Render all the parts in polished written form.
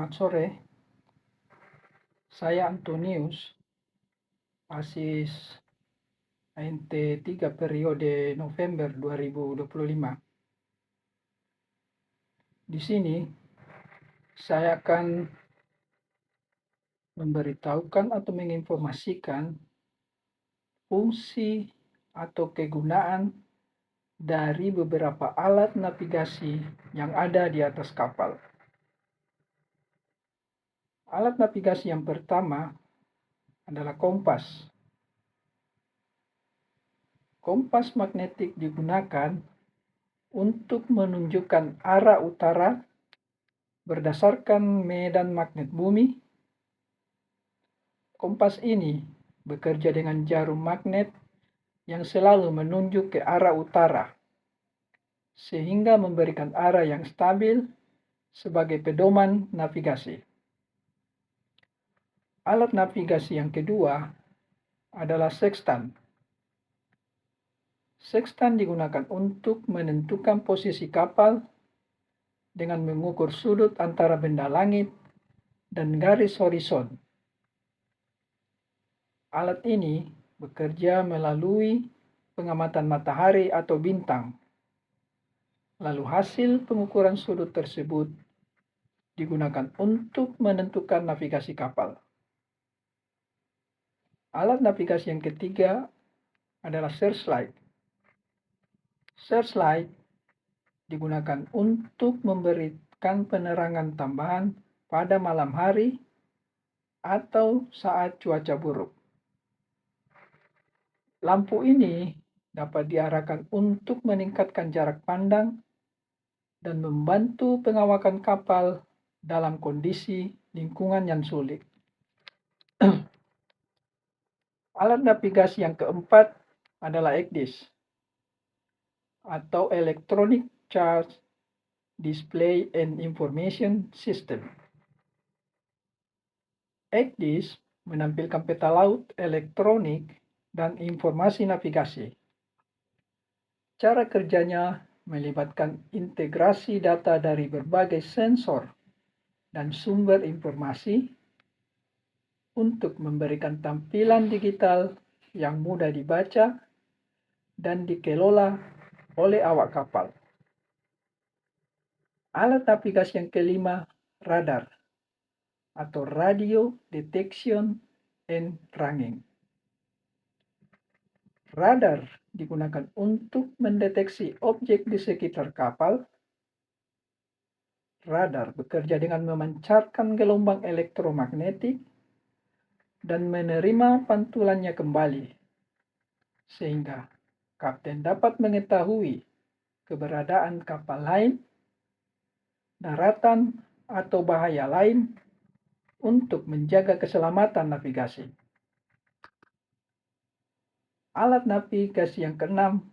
Selamat sore, saya Antonius, ASIS ANT 3 periode November 2025. Di sini saya akan memberitahukan atau menginformasikan fungsi atau kegunaan dari beberapa alat navigasi yang ada di atas kapal. Alat navigasi yang pertama adalah kompas. Kompas magnetik digunakan untuk menunjukkan arah utara berdasarkan medan magnet bumi. Kompas ini bekerja dengan jarum magnet yang selalu menunjuk ke arah utara, sehingga memberikan arah yang stabil sebagai pedoman navigasi. Alat navigasi yang kedua adalah sextant. Sextant digunakan untuk menentukan posisi kapal dengan mengukur sudut antara benda langit dan garis horizon. Alat ini bekerja melalui pengamatan matahari atau bintang. Lalu hasil pengukuran sudut tersebut digunakan untuk menentukan navigasi kapal. Alat navigasi yang ketiga adalah searchlight. Searchlight digunakan untuk memberikan penerangan tambahan pada malam hari atau saat cuaca buruk. Lampu ini dapat diarahkan untuk meningkatkan jarak pandang dan membantu pengawakan kapal dalam kondisi lingkungan yang sulit. Alat navigasi yang keempat adalah ECDIS atau Electronic Charge Display and Information System. ECDIS menampilkan peta laut elektronik dan informasi navigasi. Cara kerjanya melibatkan integrasi data dari berbagai sensor dan sumber informasi untuk memberikan tampilan digital yang mudah dibaca dan dikelola oleh awak kapal. Alat navigasi yang kelima, radar atau Radio Detection and Tracking. Radar digunakan untuk mendeteksi objek di sekitar kapal. Radar bekerja dengan memancarkan gelombang elektromagnetik dan menerima pantulannya kembali, sehingga kapten dapat mengetahui keberadaan kapal lain, daratan, atau bahaya lain untuk menjaga keselamatan navigasi. Alat navigasi yang keenam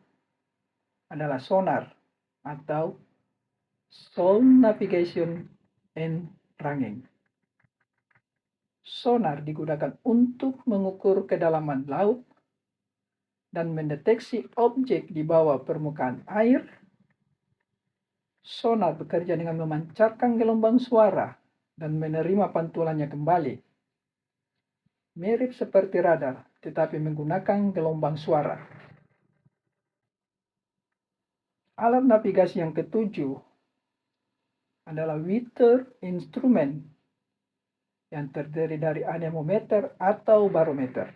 adalah sonar atau Sound Navigation and Tracking. Sonar digunakan untuk mengukur kedalaman laut dan mendeteksi objek di bawah permukaan air. Sonar bekerja dengan memancarkan gelombang suara dan menerima pantulannya kembali. Mirip seperti radar, tetapi menggunakan gelombang suara. Alat navigasi yang ketujuh adalah weather instrument yang terdiri dari anemometer atau barometer.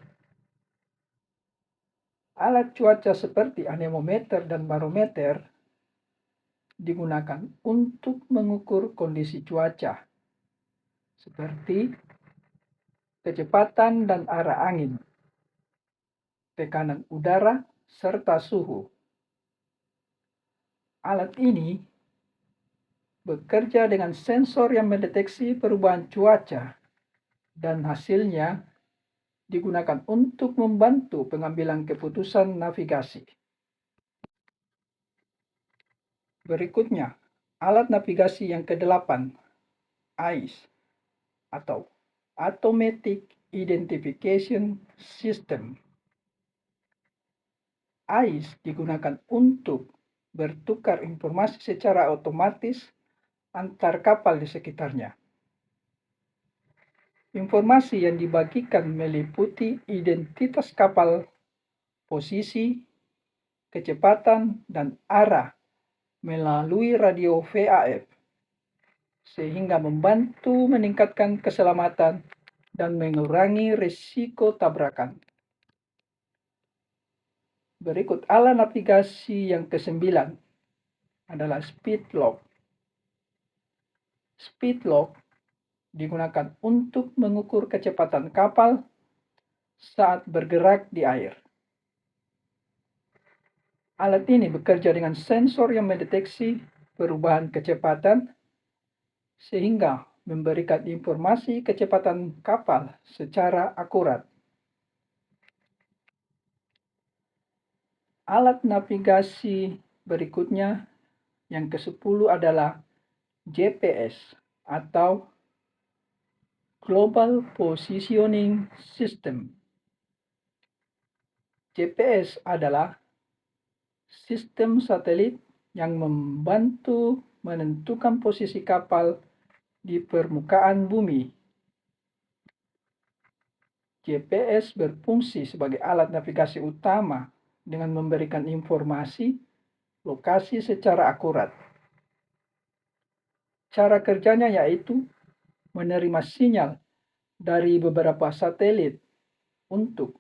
Alat cuaca seperti anemometer dan barometer digunakan untuk mengukur kondisi cuaca, seperti kecepatan dan arah angin, tekanan udara, serta suhu. Alat ini bekerja dengan sensor yang mendeteksi perubahan cuaca dan hasilnya digunakan untuk membantu pengambilan keputusan navigasi. Berikutnya, alat navigasi yang ke-8, AIS atau Automatic Identification System. AIS digunakan untuk bertukar informasi secara otomatis antar kapal di sekitarnya. Informasi yang dibagikan meliputi identitas kapal, posisi, kecepatan, dan arah melalui radio VHF, sehingga membantu meningkatkan keselamatan dan mengurangi risiko tabrakan. Berikut alat navigasi yang kesembilan adalah speed log. Speed log digunakan untuk mengukur kecepatan kapal saat bergerak di air. Alat ini bekerja dengan sensor yang mendeteksi perubahan kecepatan sehingga memberikan informasi kecepatan kapal secara akurat. Alat navigasi berikutnya yang ke-10 adalah GPS atau Global Positioning System. GPS adalah sistem satelit yang membantu menentukan posisi kapal di permukaan bumi. GPS berfungsi sebagai alat navigasi utama dengan memberikan informasi lokasi secara akurat. Cara kerjanya yaitu menerima sinyal dari beberapa satelit untuk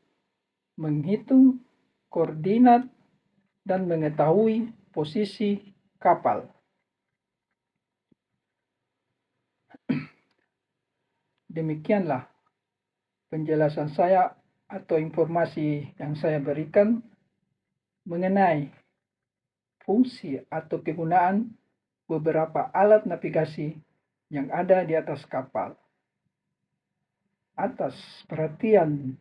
menghitung koordinat dan mengetahui posisi kapal. Demikianlah penjelasan saya atau informasi yang saya berikan mengenai fungsi atau kegunaan beberapa alat navigasi yang ada di atas kapal. Atas perhatian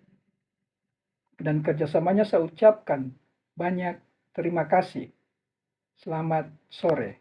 dan kerjasamanya saya ucapkan banyak terima kasih. Selamat sore.